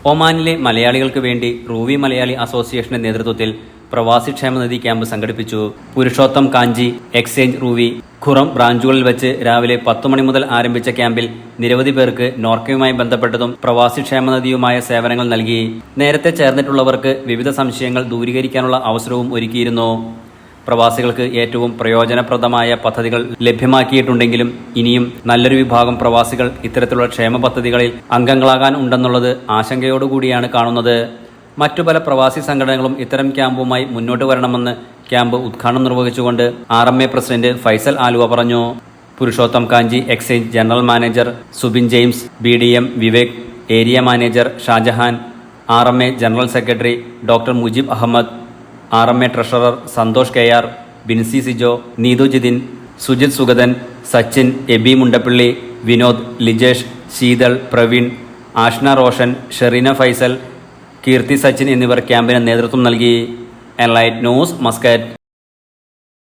ഒമാനിലെ മലയാളികൾക്ക് വേണ്ടി റൂവി മലയാളി അസോസിയേഷന്റെ നേതൃത്വത്തിൽ പ്രവാസി ക്ഷേമനിധി ക്യാമ്പ് സംഘടിപ്പിച്ചു. പുരുഷോത്തം കാഞ്ചി, എക്സ്ചേഞ്ച് റൂവി, ഖുറം ബ്രാഞ്ചുകളിൽ വെച്ച് രാവിലെ 10 മണി മുതൽ ആരംഭിച്ച ക്യാമ്പിൽ നിരവധി പേർക്ക് നോർക്കയുമായി ബന്ധപ്പെട്ടതും പ്രവാസി ക്ഷേമനിധിയുമായ സേവനങ്ങൾ നൽകി. നേരത്തെ ചേർന്നിട്ടുള്ളവർക്ക് വിവിധ സംശയങ്ങൾ ദൂരീകരിക്കാനുള്ള അവസരവും ഒരുക്കിയിരുന്നു. പ്രവാസികൾക്ക് ഏറ്റവും പ്രയോജനപ്രദമായ പദ്ധതികൾ ലഭ്യമാക്കിയിട്ടുണ്ടെങ്കിലും ഇനിയും നല്ലൊരു വിഭാഗം പ്രവാസികൾ ഇത്തരത്തിലുള്ള ക്ഷേമ പദ്ധതികളിൽ അംഗങ്ങളാകാൻ ഉണ്ടെന്നുള്ളത് ആശങ്കയോടുകൂടിയാണ് കാണുന്നത്. മറ്റു പല പ്രവാസി സംഘടനകളും ഇത്തരം ക്യാമ്പുമായി മുന്നോട്ട് വരണമെന്ന് ക്യാമ്പ് ഉദ്ഘാടനം നിർവഹിച്ചുകൊണ്ട് RMA പ്രസിഡന്റ് ഫൈസൽ ആലുവ പറഞ്ഞു. Purushotham Kanchi exchange general manager Subin James, BDM Vivek, area manager Shajahan, RMA general secretary doctor Mujeeb Ahmed, RMA treasurer Santhosh KR, Binsy Sijo, Neethu Jithin, Sujith Sugathan, Sachin, Eby Mundappally, Vinod, Lijesh, Sheethal, Praveen, Ashna Roshan, Shereena Faisal, Keerthi Sachin എന്നിവർ ക്യാമ്പിന് നേതൃത്വം നൽകി. Enlight News, Muscat.